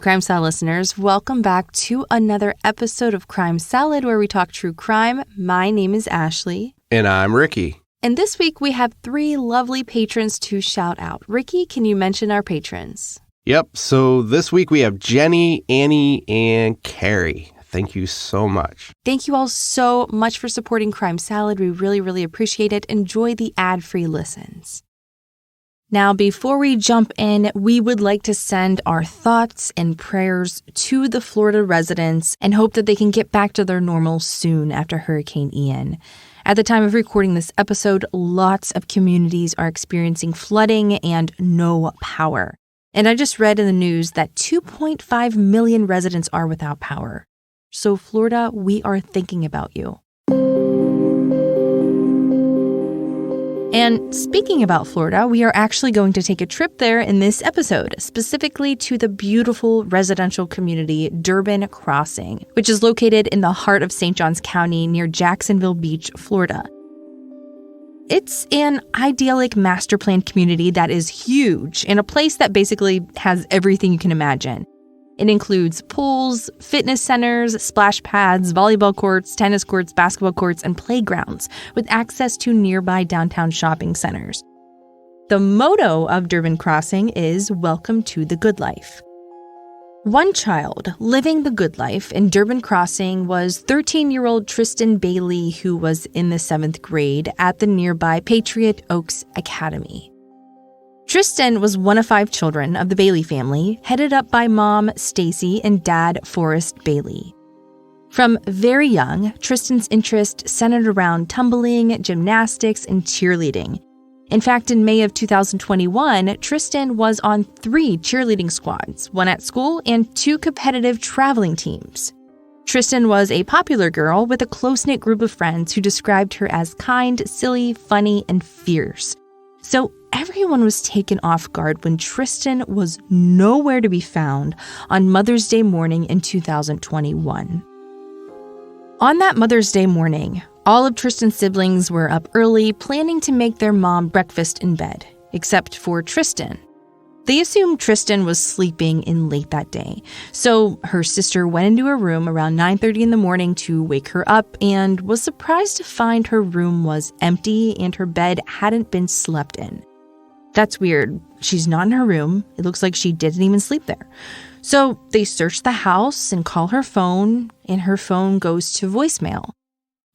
Crime Salad listeners. Welcome back to another episode of Crime Salad where we talk true crime. My name is Ashley. And I'm Ricky. And this week we have 3 lovely patrons to shout out. Ricky, can you mention our patrons? Yep, so this week we have Jenny, Annie, and Carrie. Thank you so much. Thank you all so much for supporting Crime Salad. We really, really appreciate it. Enjoy the ad-free listens. Now, before we jump in, we would like to send our thoughts and prayers to the Florida residents and hope that they can get back to their normal soon after Hurricane Ian. At the time of recording this episode, lots of communities are experiencing flooding and no power. And I just read in the news that 2.5 million residents are without power. So, Florida, we are thinking about you. And speaking about Florida, we are actually going to take a trip there in this episode, specifically to the beautiful residential community Durbin Crossing, which is located in the heart of St. Johns County near Jacksonville Beach, Florida. It's an idyllic master planned community that is huge and a place that basically has everything you can imagine. It includes pools, fitness centers, splash pads, volleyball courts, tennis courts, basketball courts, and playgrounds with access to nearby downtown shopping centers. The motto of Durbin Crossing is Welcome to the Good Life. One child living the good life in Durbin Crossing was 13-year-old Tristyn Bailey, who was in the 7th grade at the nearby Patriot Oaks Academy. Tristyn was one of 5 children of the Bailey family, headed up by mom, Stacy, and dad, Forrest Bailey. From very young, Tristyn's interest centered around tumbling, gymnastics, and cheerleading. In fact, in May of 2021, Tristyn was on 3 cheerleading squads, 1 at school and 2 competitive traveling teams. Tristyn was a popular girl with a close-knit group of friends who described her as kind, silly, funny, and fierce. So everyone was taken off guard when Tristyn was nowhere to be found on Mother's Day morning in 2021. On that Mother's Day morning, all of Tristyn's siblings were up early, planning to make their mom breakfast in bed, except for Tristyn. They assumed Tristyn was sleeping in late that day, so her sister went into her room around 9:30 in the morning to wake her up and was surprised to find her room was empty and her bed hadn't been slept in. That's weird. She's not in her room. It looks like she didn't even sleep there. So they search the house and call her phone, and her phone goes to voicemail.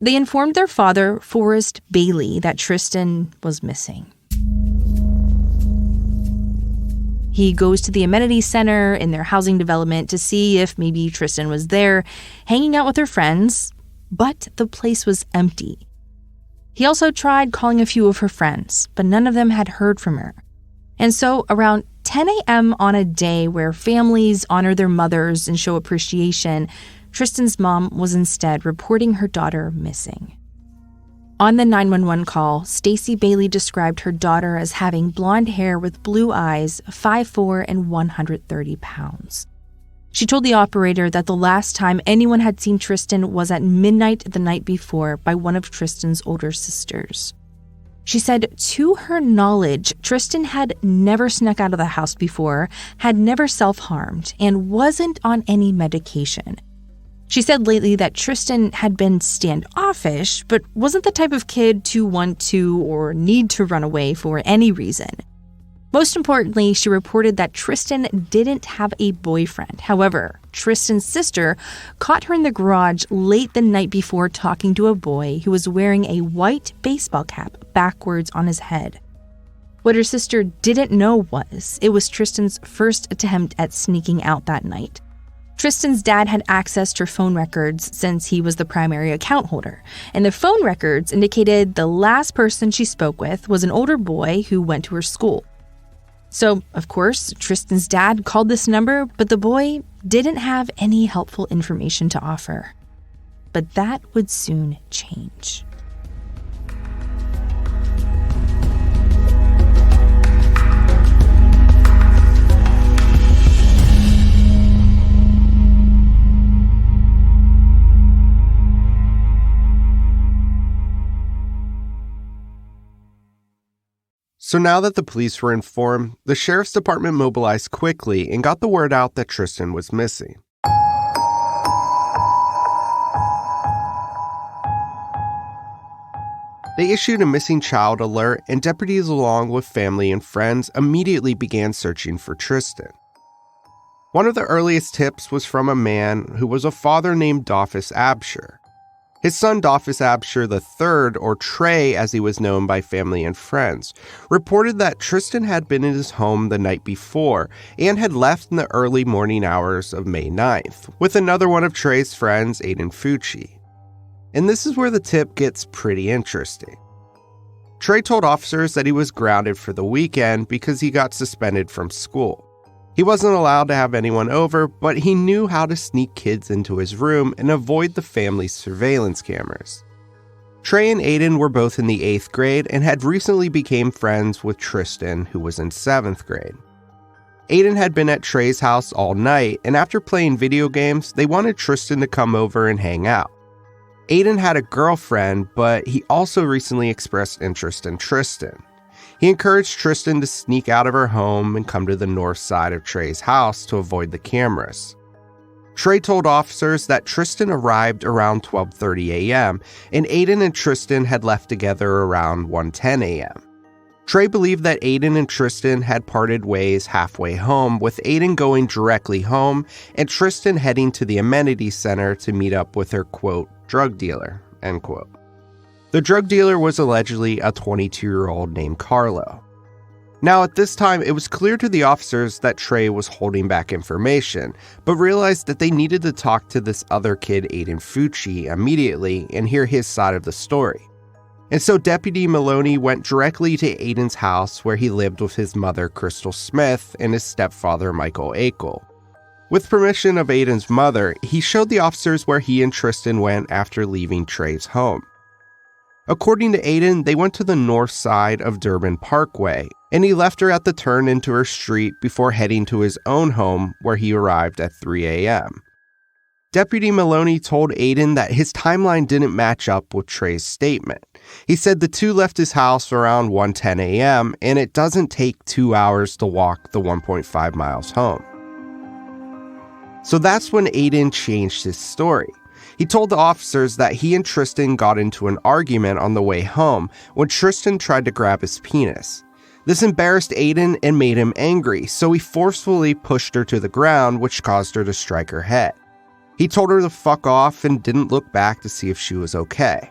They informed their father, Forrest Bailey, that Tristyn was missing. He goes to the amenity center in their housing development to see if maybe Tristyn was there, hanging out with her friends, but the place was empty. He also tried calling a few of her friends, but none of them had heard from her. And so around 10 a.m. on a day where families honor their mothers and show appreciation, Tristyn's mom was instead reporting her daughter missing. On the 911 call, Stacy Bailey described her daughter as having blonde hair with blue eyes, 5'4", and 130 pounds. She told the operator that the last time anyone had seen Tristyn was at midnight the night before by one of Tristyn's older sisters. She said to her knowledge, Tristyn had never snuck out of the house before, had never self-harmed, and wasn't on any medication. She said lately that Tristyn had been standoffish, but wasn't the type of kid to want to or need to run away for any reason. Most importantly, she reported that Tristyn didn't have a boyfriend. However, Tristyn's sister caught her in the garage late the night before talking to a boy who was wearing a white baseball cap backwards on his head. What her sister didn't know was it was Tristyn's first attempt at sneaking out that night. Tristyn's dad had accessed her phone records since he was the primary account holder, and the phone records indicated the last person she spoke with was an older boy who went to her school. So, of course, Tristyn's dad called this number, but the boy didn't have any helpful information to offer. But that would soon change. So now that the police were informed, the sheriff's department mobilized quickly and got the word out that Tristyn was missing. They issued a missing child alert, and deputies along with family and friends immediately began searching for Tristyn. One of the earliest tips was from a man who was a father named Dolphus Absher. His son Dolphus Absher III, or Trey as he was known by family and friends, reported that Tristyn had been in his home the night before and had left in the early morning hours of May 9th, with another one of Trey's friends, Aiden Fucci. And this is where the tip gets pretty interesting. Trey told officers that he was grounded for the weekend because he got suspended from school. He wasn't allowed to have anyone over, but he knew how to sneak kids into his room and avoid the family's surveillance cameras. Trey and Aiden were both in the 8th grade and had recently become friends with Tristyn, who was in 7th grade. Aiden had been at Trey's house all night, and after playing video games, they wanted Tristyn to come over and hang out. Aiden had a girlfriend, but he also recently expressed interest in Tristyn. He encouraged Tristyn to sneak out of her home and come to the north side of Trey's house to avoid the cameras. Trey told officers that Tristyn arrived around 12:30 a.m., and Aiden and Tristyn had left together around 1:10 a.m. Trey believed that Aiden and Tristyn had parted ways halfway home, with Aiden going directly home and Tristyn heading to the amenity center to meet up with her, quote, drug dealer, end quote. The drug dealer was allegedly a 22-year-old named Carlo. Now, at this time, it was clear to the officers that Trey was holding back information, but realized that they needed to talk to this other kid, Aiden Fucci, immediately and hear his side of the story. And so Deputy Maloney went directly to Aiden's house where he lived with his mother, Crystal Smith, and his stepfather, Michael Akel. With permission of Aiden's mother, he showed the officers where he and Tristyn went after leaving Trey's home. According to Aiden, they went to the north side of Durbin Parkway, and he left her at the turn into her street before heading to his own home where he arrived at 3 a.m. Deputy Maloney told Aiden that his timeline didn't match up with Trey's statement. He said the two left his house around 1:10 a.m., and it doesn't take 2 hours to walk the 1.5 miles home. So that's when Aiden changed his story. He told the officers that he and Tristyn got into an argument on the way home when Tristyn tried to grab his penis. This embarrassed Aiden and made him angry, so he forcefully pushed her to the ground, which caused her to strike her head. He told her to fuck off and didn't look back to see if she was okay.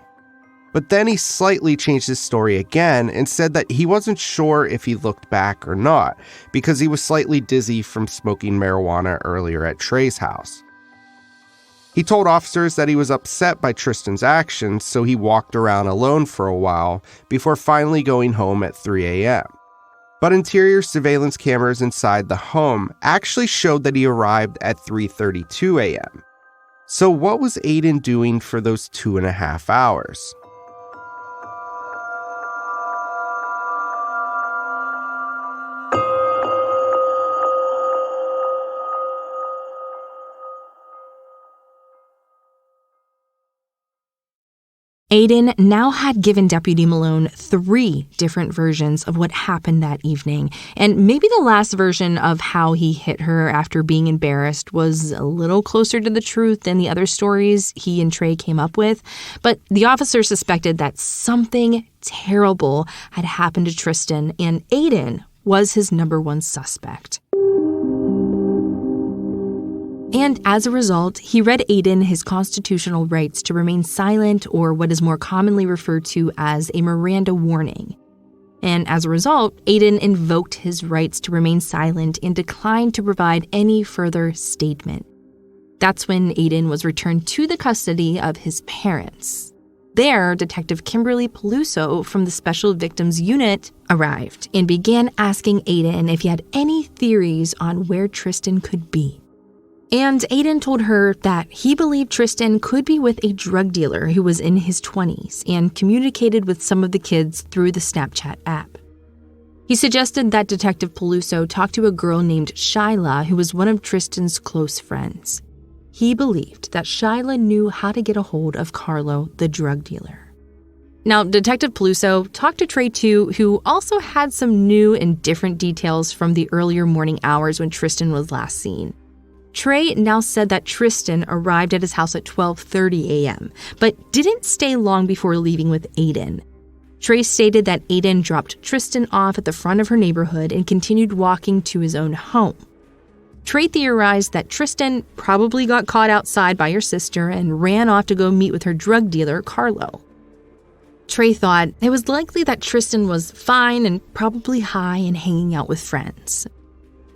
But then he slightly changed his story again and said that he wasn't sure if he looked back or not because he was slightly dizzy from smoking marijuana earlier at Trey's house. He told officers that he was upset by Tristyn's actions, so he walked around alone for a while before finally going home at 3 a.m. But interior surveillance cameras inside the home actually showed that he arrived at 3:32 a.m. So what was Aiden doing for those 2.5 hours? Aiden now had given Deputy Malone 3 different versions of what happened that evening, and maybe the last version of how he hit her after being embarrassed was a little closer to the truth than the other stories he and Trey came up with, but the officer suspected that something terrible had happened to Tristyn, and Aiden was his number one suspect. And as a result, he read Aiden his constitutional rights to remain silent, or what is more commonly referred to as a Miranda warning. And as a result, Aiden invoked his rights to remain silent and declined to provide any further statement. That's when Aiden was returned to the custody of his parents. There, Detective Kimberly Peluso from the Special Victims Unit arrived and began asking Aiden if he had any theories on where Tristyn could be. And Aiden told her that he believed Tristyn could be with a drug dealer who was in his 20s and communicated with some of the kids through the Snapchat app. He suggested that Detective Peluso talk to a girl named Shyla, who was one of Tristyn's close friends. He believed that Shyla knew how to get a hold of Carlo, the drug dealer. Now, Detective Peluso talked to Trey too, who also had some new and different details from the earlier morning hours when Tristyn was last seen. Trey now said that Tristyn arrived at his house at 12:30 a.m., but didn't stay long before leaving with Aiden. Trey stated that Aiden dropped Tristyn off at the front of her neighborhood and continued walking to his own home. Trey theorized that Tristyn probably got caught outside by her sister and ran off to go meet with her drug dealer, Carlo. Trey thought it was likely that Tristyn was fine and probably high and hanging out with friends.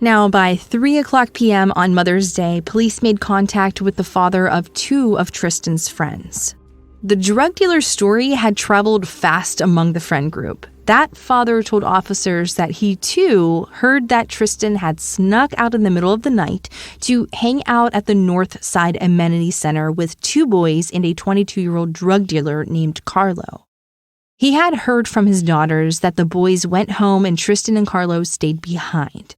Now, by 3:00 p.m. on Mother's Day, police made contact with the father of two of Tristyn's friends. The drug dealer's story had traveled fast among the friend group. That father told officers that he, too, heard that Tristyn had snuck out in the middle of the night to hang out at the North Side Amenity Center with two boys and a 22-year-old drug dealer named Carlo. He had heard from his daughters that the boys went home and Tristyn and Carlo stayed behind.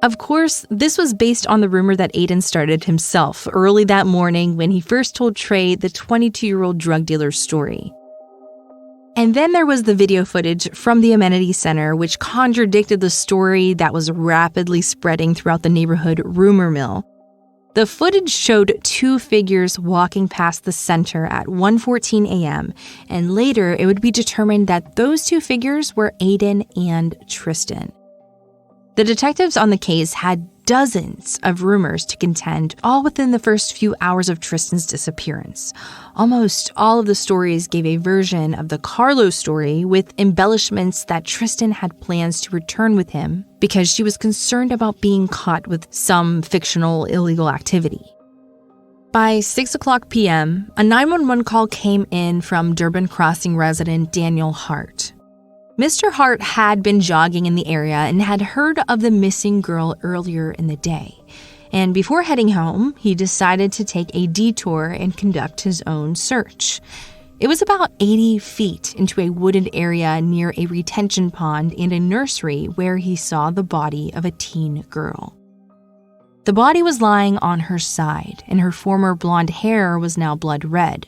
Of course, this was based on the rumor that Aiden started himself early that morning when he first told Trey the 22-year-old drug dealer's story. And then there was the video footage from the amenity center, which contradicted the story that was rapidly spreading throughout the neighborhood rumor mill. The footage showed two figures walking past the center at 1:14 a.m., and later it would be determined that those two figures were Aiden and Tristyn. The detectives on the case had dozens of rumors to contend, all within the first few hours of Tristyn's disappearance. Almost all of the stories gave a version of the Carlo story with embellishments that Tristyn had plans to return with him because she was concerned about being caught with some fictional illegal activity. By 6:00 p.m., a 911 call came in from Durbin Crossing resident Daniel Hart. Mr. Hart had been jogging in the area and had heard of the missing girl earlier in the day. And before heading home, he decided to take a detour and conduct his own search. It was about 80 feet into a wooded area near a retention pond and a nursery where he saw the body of a teen girl. The body was lying on her side, and her former blonde hair was now blood red.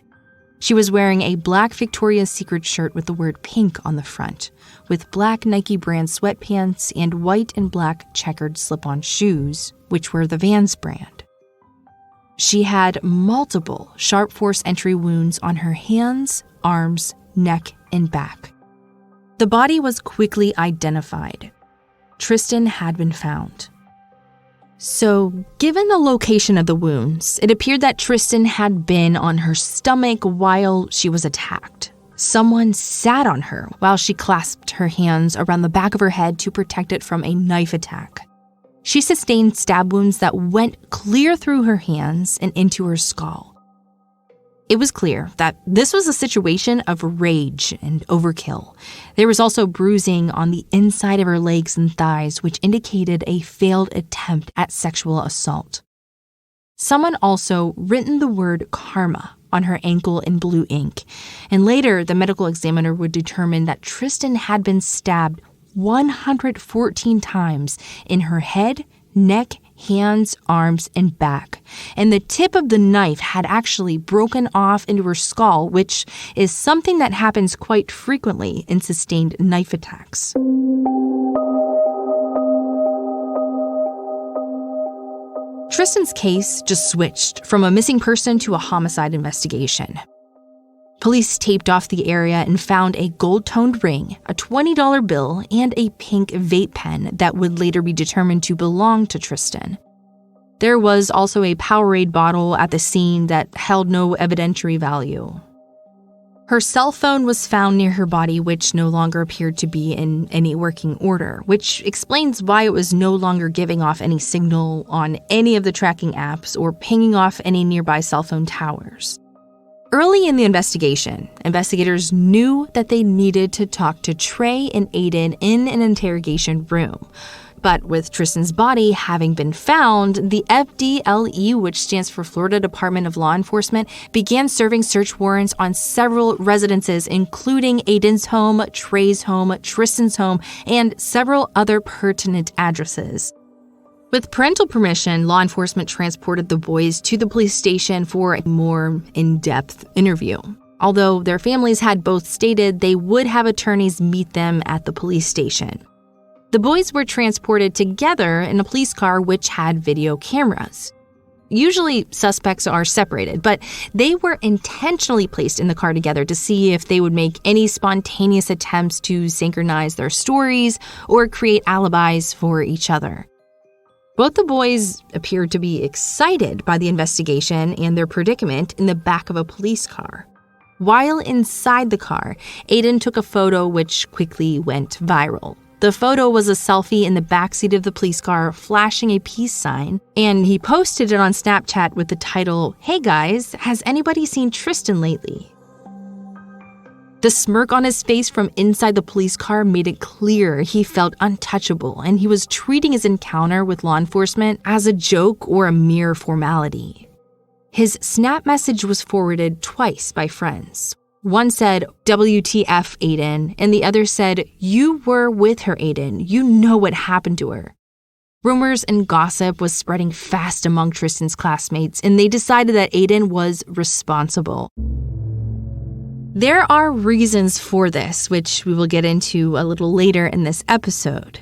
She was wearing a black Victoria's Secret shirt with the word pink on the front, with black Nike brand sweatpants and white and black checkered slip-on shoes, which were the Vans brand. She had multiple sharp force entry wounds on her hands, arms, neck, and back. The body was quickly identified. Tristyn had been found. So, given the location of the wounds, it appeared that Tristyn had been on her stomach while she was attacked. Someone sat on her while she clasped her hands around the back of her head to protect it from a knife attack. She sustained stab wounds that went clear through her hands and into her skull. It was clear that this was a situation of rage and overkill. There was also bruising on the inside of her legs and thighs, which indicated a failed attempt at sexual assault. Someone also written the word karma on her ankle in blue ink, and later the medical examiner would determine that Tristyn had been stabbed 114 times in her head, neck, hands, arms, and back. And the tip of the knife had actually broken off into her skull, which is something that happens quite frequently in sustained knife attacks. Tristyn's case just switched from a missing person to a homicide investigation. Police taped off the area and found a gold-toned ring, a $20 bill, and a pink vape pen that would later be determined to belong to Tristyn. There was also a Powerade bottle at the scene that held no evidentiary value. Her cell phone was found near her body, which no longer appeared to be in any working order, which explains why it was no longer giving off any signal on any of the tracking apps or pinging off any nearby cell phone towers. Early in the investigation, investigators knew that they needed to talk to Trey and Aiden in an interrogation room. But with Tristyn's body having been found, the FDLE, which stands for Florida Department of Law Enforcement, began serving search warrants on several residences, including Aiden's home, Trey's home, Tristyn's home, and several other pertinent addresses. With parental permission, law enforcement transported the boys to the police station for a more in-depth interview. although their families had both stated they would have attorneys meet them at the police station. The boys were transported together in a police car which had video cameras. Usually, suspects are separated, but they were intentionally placed in the car together to see if they would make any spontaneous attempts to synchronize their stories or create alibis for each other. Both the boys appeared to be excited by the investigation and their predicament in the back of a police car. While inside the car, Aiden took a photo which quickly went viral. The photo was a selfie in the backseat of the police car flashing a peace sign, and he posted it on Snapchat with the title, "Hey guys, has anybody seen Tristyn lately?" The smirk on his face from inside the police car made it clear he felt untouchable, and he was treating his encounter with law enforcement as a joke or a mere formality. His Snap message was forwarded twice by friends. One said, "WTF, Aiden," and the other said, "You were with her, Aiden. You know what happened to her." Rumors and gossip was spreading fast among Tristyn's classmates, and they decided that Aiden was responsible. There are reasons for this, which we will get into a little later in this episode.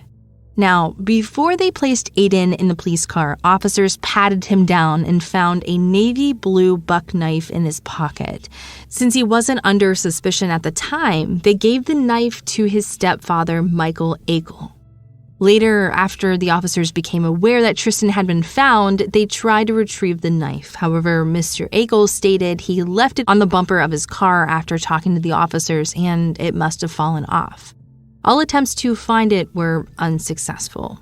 Now, before they placed Aiden in the police car, officers patted him down and found a navy blue buck knife in his pocket. Since he wasn't under suspicion at the time, they gave the knife to his stepfather, Michael Akel. Later, after the officers became aware that Tristyn had been found, they tried to retrieve the knife. However, Mr. Akel stated he left it on the bumper of his car after talking to the officers, and it must have fallen off. All attempts to find it were unsuccessful.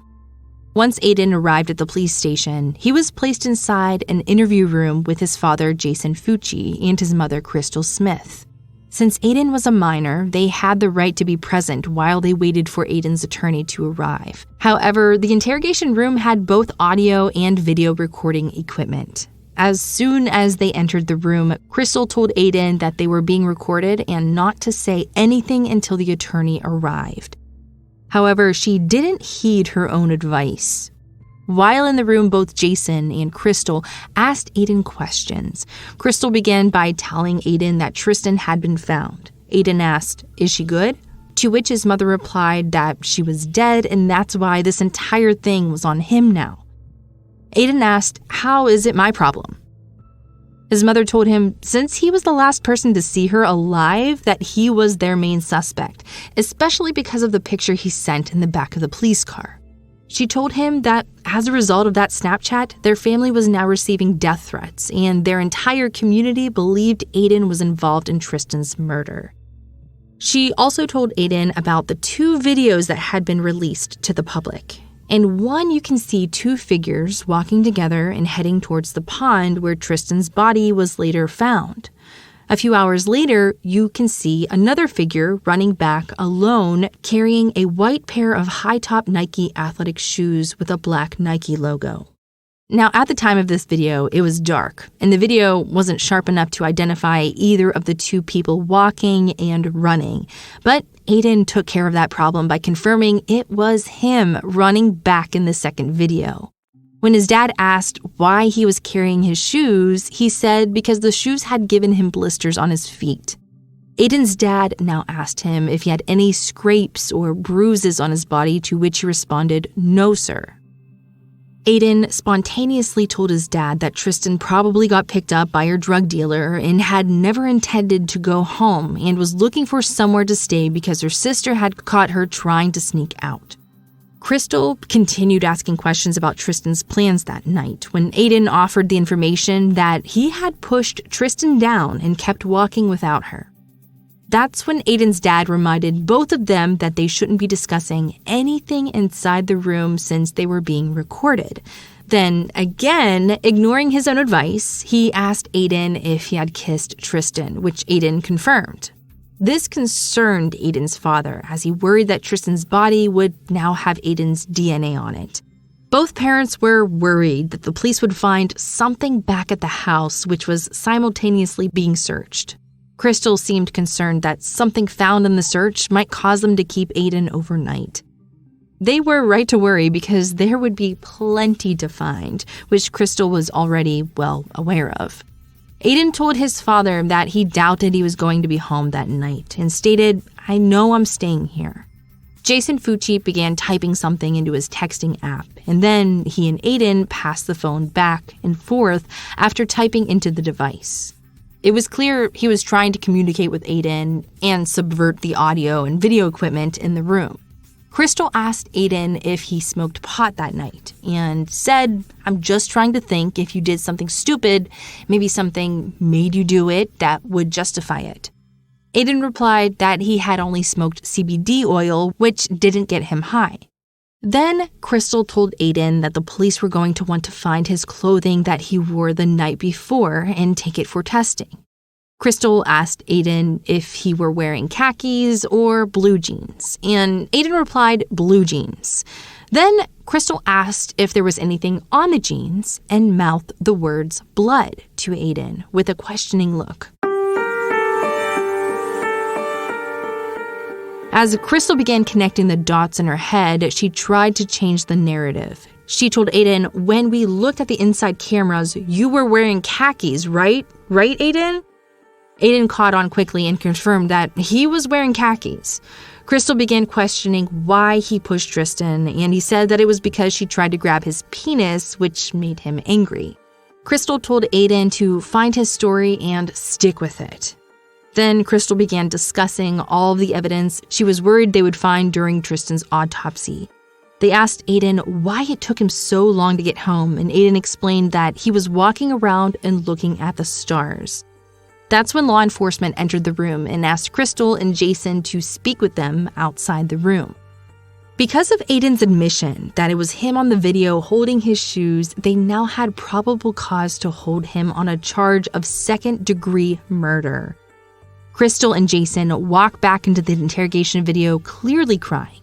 Once Aiden arrived at the police station, he was placed inside an interview room with his father, Jason Fucci, and his mother, Crystal Smith. Since Aiden was a minor, they had the right to be present while they waited for Aiden's attorney to arrive. However, the interrogation room had both audio and video recording equipment. As soon as they entered the room, Crystal told Aiden that they were being recorded and not to say anything until the attorney arrived. However, she didn't heed her own advice. While in the room, both Jason and Crystal asked Aiden questions. Crystal began by telling Aiden that Tristyn had been found. Aiden asked, "Is she good?" To which his mother replied that she was dead and that's why this entire thing was on him now. Aiden asked, "How is it my problem?" His mother told him since he was the last person to see her alive that he was their main suspect, especially because of the picture he sent in the back of the police car. She told him that as a result of that Snapchat, their family was now receiving death threats and their entire community believed Aiden was involved in Tristyn's murder. She also told Aiden about the 2 videos that had been released to the public. In one, you can see 2 figures walking together and heading towards the pond where Tristyn's body was later found. A few hours later, you can see another figure running back alone, carrying a white pair of high-top Nike athletic shoes with a black Nike logo. Now, at the time of this video, it was dark, and the video wasn't sharp enough to identify either of the 2 people walking and running. But Aiden took care of that problem by confirming it was him running back in the second video. When his dad asked why he was carrying his shoes, he said because the shoes had given him blisters on his feet. Aiden's dad now asked him if he had any scrapes or bruises on his body, to which he responded, "No, sir." Aiden spontaneously told his dad that Tristyn probably got picked up by her drug dealer and had never intended to go home and was looking for somewhere to stay because her sister had caught her trying to sneak out. Crystal continued asking questions about Tristyn's plans that night when Aiden offered the information that he had pushed Tristyn down and kept walking without her. That's when Aiden's dad reminded both of them that they shouldn't be discussing anything inside the room since they were being recorded. Then, again, ignoring his own advice, he asked Aiden if he had kissed Tristyn, which Aiden confirmed. This concerned Aiden's father, as he worried that Tristyn's body would now have Aiden's DNA on it. Both parents were worried that the police would find something back at the house, which was simultaneously being searched. Crystal seemed concerned that something found in the search might cause them to keep Aiden overnight. They were right to worry because there would be plenty to find, which Crystal was already well aware of. Aiden told his father that he doubted he was going to be home that night and stated, "I know I'm staying here." Jason Fucci began typing something into his texting app, and then he and Aiden passed the phone back and forth after typing into the device. It was clear he was trying to communicate with Aiden and subvert the audio and video equipment in the room. Crystal asked Aiden if he smoked pot that night and said, "I'm just trying to think if you did something stupid, maybe something made you do it that would justify it." Aiden replied that he had only smoked CBD oil, which didn't get him high. Then Crystal told Aiden that the police were going to want to find his clothing that he wore the night before and take it for testing. Crystal asked Aiden if he were wearing khakis or blue jeans, and Aiden replied blue jeans. Then Crystal asked if there was anything on the jeans and mouthed the words blood to Aiden with a questioning look. As Crystal began connecting the dots in her head, she tried to change the narrative. She told Aiden, "When we looked at the inside cameras, you were wearing khakis, right? Right, Aiden?" Aiden caught on quickly and confirmed that he was wearing khakis. Crystal began questioning why he pushed Tristyn, and he said that it was because she tried to grab his penis, which made him angry. Crystal told Aiden to find his story and stick with it. Then Crystal began discussing all of the evidence she was worried they would find during Tristyn's autopsy. They asked Aiden why it took him so long to get home, and Aiden explained that he was walking around and looking at the stars. That's when law enforcement entered the room and asked Crystal and Jason to speak with them outside the room. Because of Aiden's admission that it was him on the video holding his shoes, they now had probable cause to hold him on a charge of second-degree murder. Crystal and Jason walk back into the interrogation video clearly crying.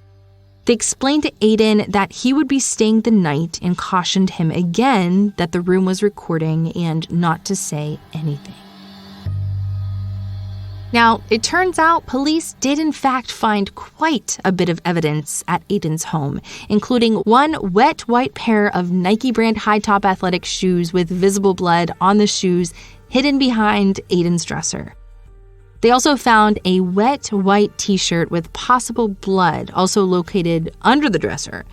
They explained to Aiden that he would be staying the night and cautioned him again that the room was recording and not to say anything. Now, it turns out police did in fact find quite a bit of evidence at Aiden's home, including one wet white pair of Nike brand high-top athletic shoes with visible blood on the shoes hidden behind Aiden's dresser. They also found a wet white t-shirt with possible blood also located under the dresser.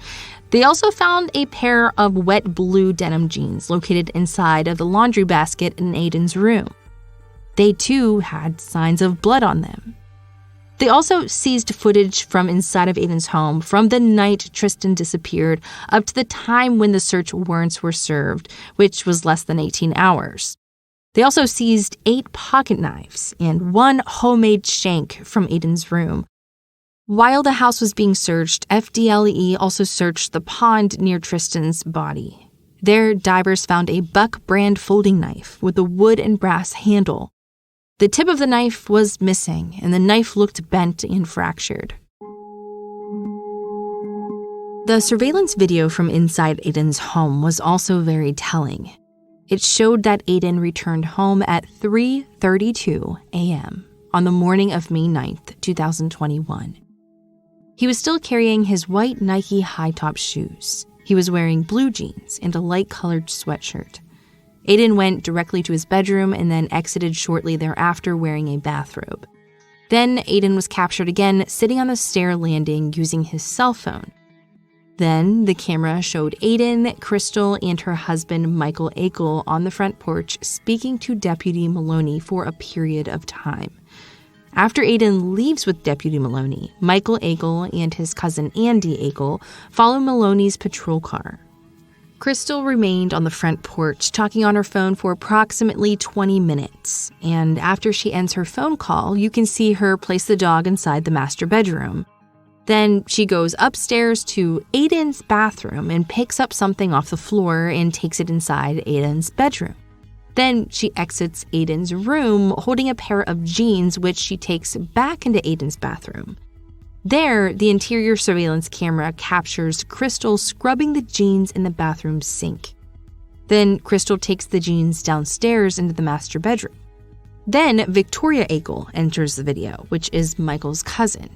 They also found a pair of wet blue denim jeans located inside of the laundry basket in Aiden's room. They too had signs of blood on them. They also seized footage from inside of Aiden's home from the night Tristyn disappeared up to the time when the search warrants were served, which was less than 18 hours. They also seized 8 pocket knives and 1 homemade shank from Aiden's room. While the house was being searched, FDLE also searched the pond near Tristyn's body. There, divers found a Buck brand folding knife with a wood and brass handle. The tip of the knife was missing, and the knife looked bent and fractured. The surveillance video from inside Aiden's home was also very telling. It showed that Aiden returned home at 3:32 a.m. on the morning of May 9th, 2021. He was still carrying his white Nike high-top shoes. He was wearing blue jeans and a light-colored sweatshirt. Aiden went directly to his bedroom and then exited shortly thereafter wearing a bathrobe. Then Aiden was captured again sitting on the stair landing using his cell phone. Then the camera showed Aiden, Crystal, and her husband Michael Akel on the front porch speaking to Deputy Maloney for a period of time. After Aiden leaves with Deputy Maloney, Michael Akel and his cousin Andy Akel follow Maloney's patrol car. Crystal remained on the front porch talking on her phone for approximately 20 minutes, and after she ends her phone call, you can see her place the dog inside the master bedroom. Then she goes upstairs to Aiden's bathroom and picks up something off the floor and takes it inside Aiden's bedroom. Then she exits Aiden's room holding a pair of jeans, which she takes back into Aiden's bathroom. There, the interior surveillance camera captures Crystal scrubbing the jeans in the bathroom sink. Then Crystal takes the jeans downstairs into the master bedroom. Then Victoria Akel enters the video, which is Michael's cousin.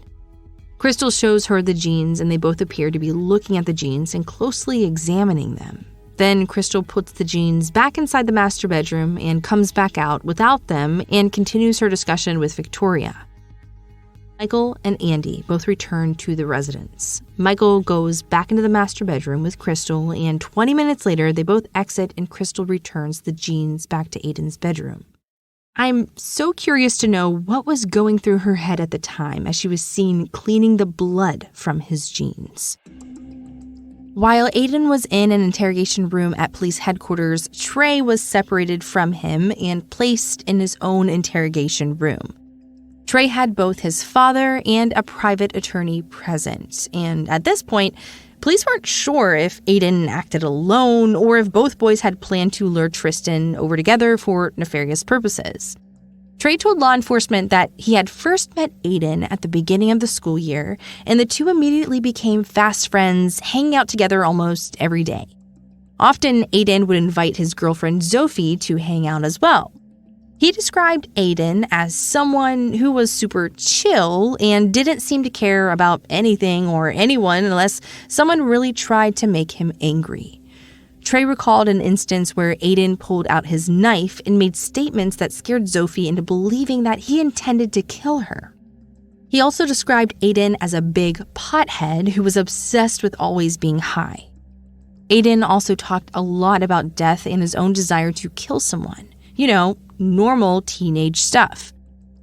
Crystal shows her the jeans, and they both appear to be looking at the jeans and closely examining them. Then Crystal puts the jeans back inside the master bedroom and comes back out without them and continues her discussion with Victoria. Michael and Andy both return to the residence. Michael goes back into the master bedroom with Crystal, and 20 minutes later, they both exit and Crystal returns the jeans back to Aiden's bedroom. I'm so curious to know what was going through her head at the time as she was seen cleaning the blood from his jeans. While Aiden was in an interrogation room at police headquarters, Trey was separated from him and placed in his own interrogation room. Trey had both his father and a private attorney present, and at this point, police weren't sure if Aiden acted alone or if both boys had planned to lure Tristyn over together for nefarious purposes. Trey told law enforcement that he had first met Aiden at the beginning of the school year, and the two immediately became fast friends, hanging out together almost every day. Often, Aiden would invite his girlfriend Sophie to hang out as well. He described Aiden as someone who was super chill and didn't seem to care about anything or anyone unless someone really tried to make him angry. Trey recalled an instance where Aiden pulled out his knife and made statements that scared Sophie into believing that he intended to kill her. He also described Aiden as a big pothead who was obsessed with always being high. Aiden also talked a lot about death and his own desire to kill someone. Normal teenage stuff.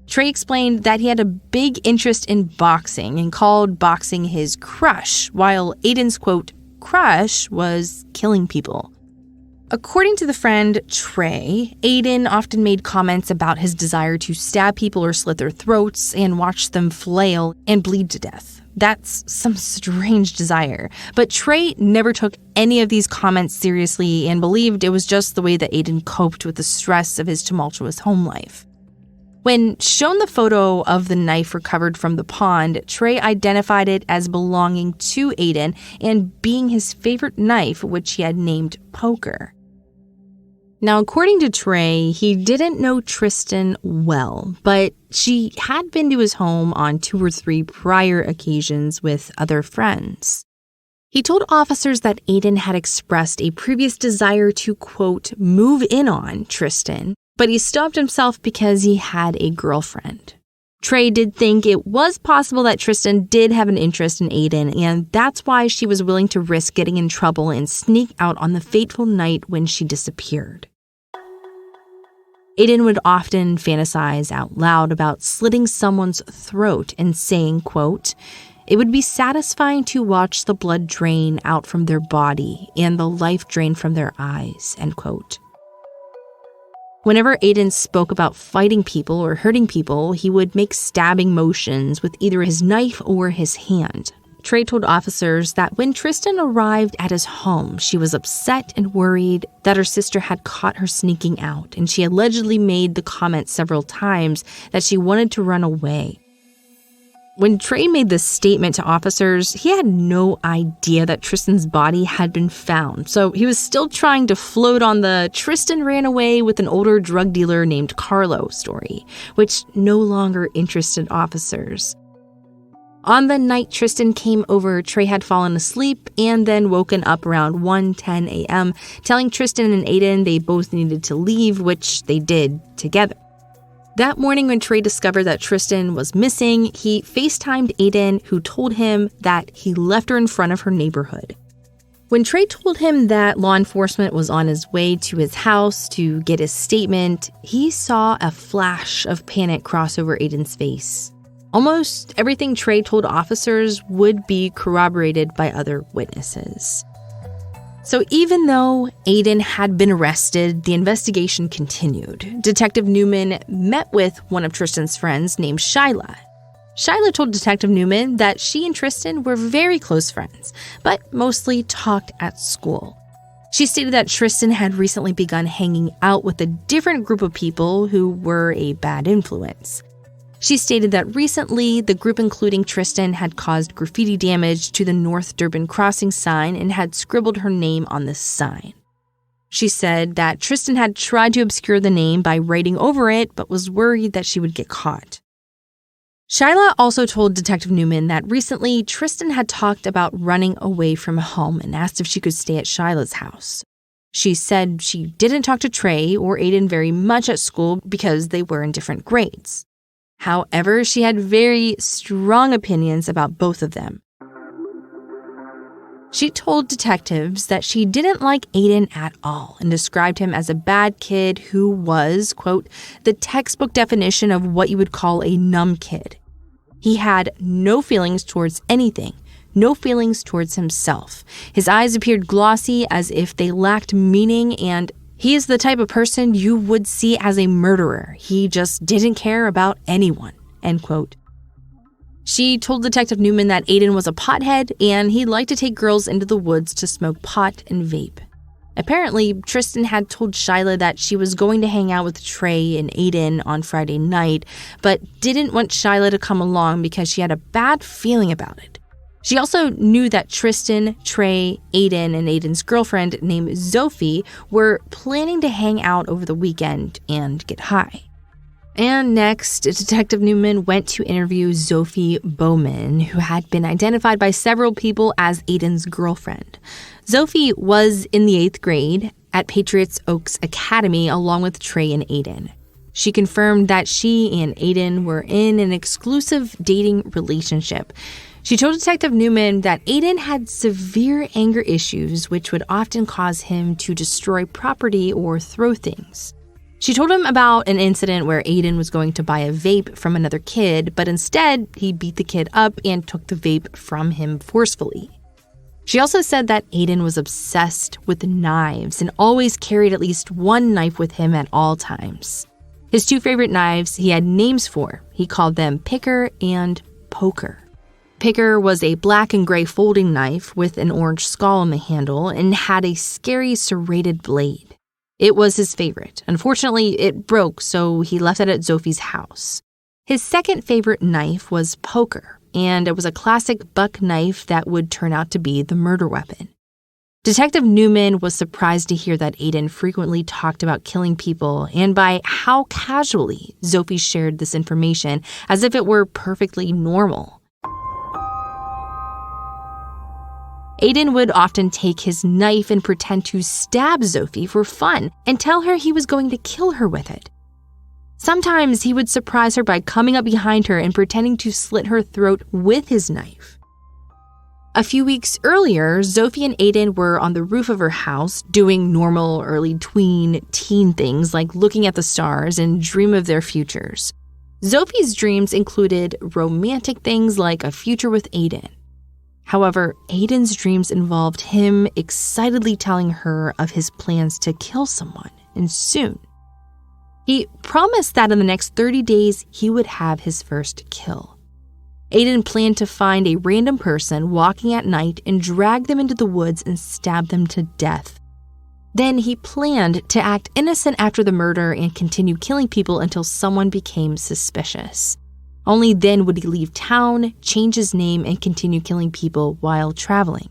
Trey explained that he had a big interest in boxing and called boxing his crush, while Aiden's, quote, crush was killing people. According to the friend Trey, Aiden often made comments about his desire to stab people or slit their throats and watch them flail and bleed to death. That's some strange desire. But Trey never took any of these comments seriously and believed it was just the way that Aiden coped with the stress of his tumultuous home life. When shown the photo of the knife recovered from the pond, Trey identified it as belonging to Aiden and being his favorite knife, which he had named Poker. Now, according to Trey, he didn't know Tristyn well, but she had been to his home on 2 or 3 prior occasions with other friends. He told officers that Aiden had expressed a previous desire to, quote, move in on Tristyn, but he stopped himself because he had a girlfriend. Trey did think it was possible that Tristyn did have an interest in Aiden, and that's why she was willing to risk getting in trouble and sneak out on the fateful night when she disappeared. Aiden would often fantasize out loud about slitting someone's throat and saying, quote, it would be satisfying to watch the blood drain out from their body and the life drain from their eyes, end quote. Whenever Aiden spoke about fighting people or hurting people, he would make stabbing motions with either his knife or his hand. Trey told officers that when Tristyn arrived at his home, she was upset and worried that her sister had caught her sneaking out, and she allegedly made the comment several times that she wanted to run away. When Trey made this statement to officers, he had no idea that Tristyn's body had been found, so he was still trying to float on the Tristyn ran away with an older drug dealer named Carlo story, which no longer interested officers. On the night Tristyn came over, Trey had fallen asleep and then woken up around 1:10 a.m., telling Tristyn and Aiden they both needed to leave, which they did together. That morning when Trey discovered that Tristyn was missing, he FaceTimed Aiden, who told him that he left her in front of her neighborhood. When Trey told him that law enforcement was on his way to his house to get his statement, he saw a flash of panic cross over Aiden's face. Almost everything Trey told officers would be corroborated by other witnesses. So even though Aiden had been arrested, the investigation continued. Detective Newman met with one of Tristyn's friends named Shyla. Shyla told Detective Newman that she and Tristyn were very close friends, but mostly talked at school. She stated that Tristyn had recently begun hanging out with a different group of people who were a bad influence. She stated that recently, the group including Tristyn had caused graffiti damage to the North Durban Crossing sign and had scribbled her name on the sign. She said that Tristyn had tried to obscure the name by writing over it, but was worried that she would get caught. Shyla also told Detective Newman that recently Tristyn had talked about running away from home and asked if she could stay at Shyla's house. She said she didn't talk to Trey or Aiden very much at school because they were in different grades. However, she had very strong opinions about both of them. She told detectives that she didn't like Aiden at all and described him as a bad kid who was, quote, the textbook definition of what you would call a numb kid. He had no feelings towards anything, no feelings towards himself. His eyes appeared glossy as if they lacked meaning, and he is the type of person you would see as a murderer. He just didn't care about anyone, end quote. She told Detective Newman that Aiden was a pothead and he liked to take girls into the woods to smoke pot and vape. Apparently, Tristyn had told Shyla that she was going to hang out with Trey and Aiden on Friday night, but didn't want Shyla to come along because she had a bad feeling about it. She also knew that Tristyn, Trey, Aiden, and Aiden's girlfriend named Zophie were planning to hang out over the weekend and get high. And next, Detective Newman went to interview Zophie Bowman, who had been identified by several people as Aiden's girlfriend. Zophie was in the 8th grade at Patriots Oaks Academy along with Trey and Aiden. She confirmed that she and Aiden were in an exclusive dating relationship. She told Detective Newman that Aiden had severe anger issues, which would often cause him to destroy property or throw things. She told him about an incident where Aiden was going to buy a vape from another kid, but instead he beat the kid up and took the vape from him forcefully. She also said that Aiden was obsessed with knives and always carried at least one knife with him at all times. His 2 favorite knives he had names for. He called them Picker and Poker. Picker was a black and gray folding knife with an orange skull on the handle and had a scary serrated blade. It was his favorite. Unfortunately, it broke, so he left it at Zophie's house. His second favorite knife was Poker, and it was a classic buck knife that would turn out to be the murder weapon. Detective Newman was surprised to hear that Aiden frequently talked about killing people and by how casually Zophie shared this information as if it were perfectly normal. Aiden would often take his knife and pretend to stab Zophie for fun and tell her he was going to kill her with it. Sometimes he would surprise her by coming up behind her and pretending to slit her throat with his knife. A few weeks earlier, Zophie and Aiden were on the roof of her house doing normal early teen things like looking at the stars and dream of their futures. Zophie's dreams included romantic things like a future with Aiden. However, Aiden's dreams involved him excitedly telling her of his plans to kill someone, and soon. He promised that in the next 30 days, he would have his first kill. Aiden planned to find a random person walking at night and drag them into the woods and stab them to death. Then he planned to act innocent after the murder and continue killing people until someone became suspicious. Only then would he leave town, change his name, and continue killing people while traveling.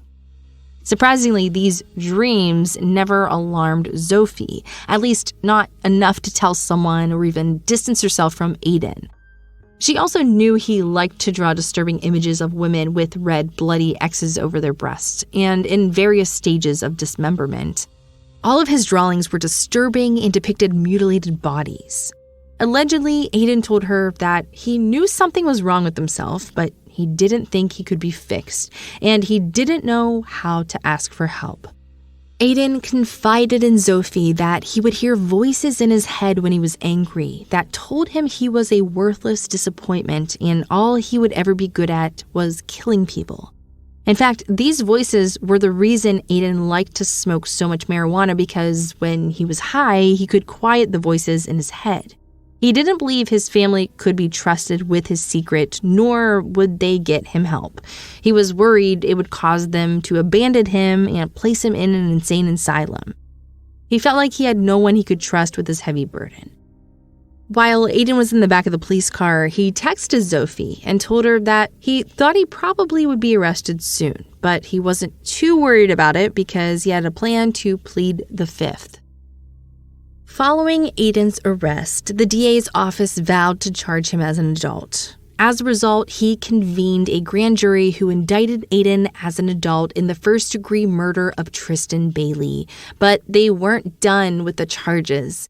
Surprisingly, these dreams never alarmed Zophie, at least not enough to tell someone or even distance herself from Aiden. She also knew he liked to draw disturbing images of women with red, bloody X's over their breasts and in various stages of dismemberment. All of his drawings were disturbing and depicted mutilated bodies. Allegedly, Aiden told her that he knew something was wrong with himself, but he didn't think he could be fixed, and he didn't know how to ask for help. Aiden confided in Zophie that he would hear voices in his head when he was angry that told him he was a worthless disappointment and all he would ever be good at was killing people. In fact, these voices were the reason Aiden liked to smoke so much marijuana because when he was high, he could quiet the voices in his head. He didn't believe his family could be trusted with his secret, nor would they get him help. He was worried it would cause them to abandon him and place him in an insane asylum. He felt like he had no one he could trust with his heavy burden. While Aiden was in the back of the police car, he texted Zophie and told her that he thought he probably would be arrested soon, but he wasn't too worried about it because he had a plan to plead the Fifth. Following Aiden's arrest, the DA's office vowed to charge him as an adult. As a result, he convened a grand jury who indicted Aiden as an adult in the first-degree murder of Tristyn Bailey, but they weren't done with the charges.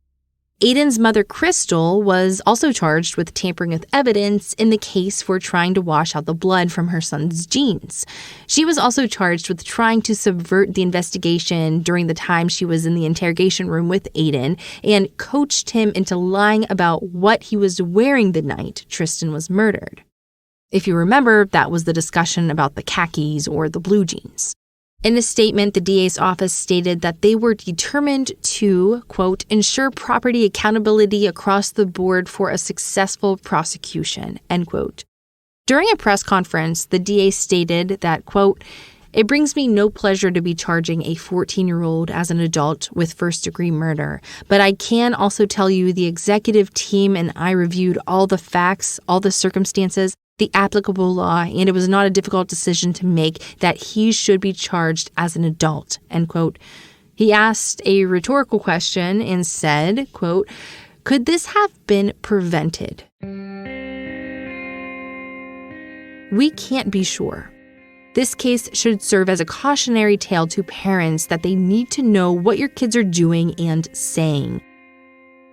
Aiden's mother, Crystal, was also charged with tampering with evidence in the case for trying to wash out the blood from her son's jeans. She was also charged with trying to subvert the investigation during the time she was in the interrogation room with Aiden and coached him into lying about what he was wearing the night Tristyn was murdered. If you remember, that was the discussion about the khakis or the blue jeans. In a statement, the DA's office stated that they were determined to, quote, ensure property accountability across the board for a successful prosecution, end quote. During a press conference, the DA stated that, quote, it brings me no pleasure to be charging a 14-year-old as an adult with first-degree murder, but I can also tell you the executive team and I reviewed all the facts, all the circumstances, the applicable law, and it was not a difficult decision to make that he should be charged as an adult, end quote. He asked a rhetorical question and said, quote, could this have been prevented? We can't be sure. This case should serve as a cautionary tale to parents that they need to know what your kids are doing and saying.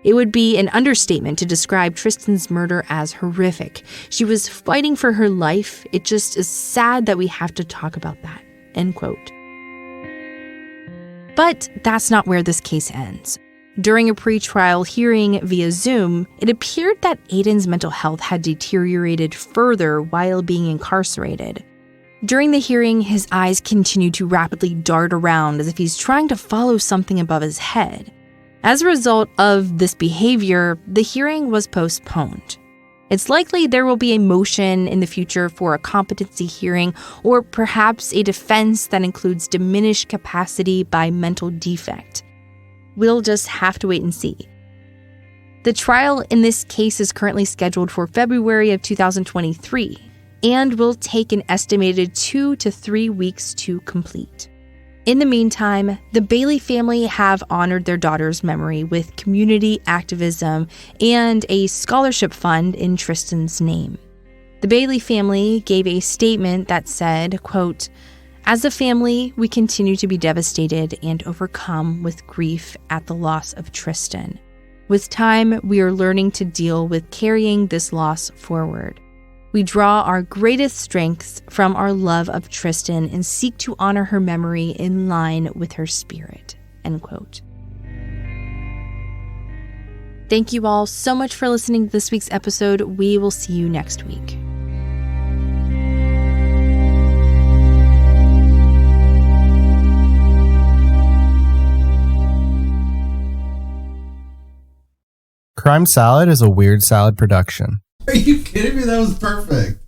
It would be an understatement to describe Tristyn's murder as horrific. She was fighting for her life. It just is sad that we have to talk about that, end quote. But that's not where this case ends. During a pretrial hearing via Zoom, it appeared that Aiden's mental health had deteriorated further while being incarcerated. During the hearing, his eyes continued to rapidly dart around as if he's trying to follow something above his head. As a result of this behavior, the hearing was postponed. It's likely there will be a motion in the future for a competency hearing or perhaps a defense that includes diminished capacity by mental defect. We'll just have to wait and see. The trial in this case is currently scheduled for February of 2023 and will take an estimated 2 to 3 weeks to complete. In the meantime, the Bailey family have honored their daughter's memory with community activism and a scholarship fund in Tristyn's name. The Bailey family gave a statement that said, quote, as a family, we continue to be devastated and overcome with grief at the loss of Tristyn. With time, we are learning to deal with carrying this loss forward. We draw our greatest strengths from our love of Tristyn and seek to honor her memory in line with her spirit, end quote. Thank you all so much for listening to this week's episode. We will see you next week. Crime Salad is a Weird Salad production. Are you kidding me? That was perfect.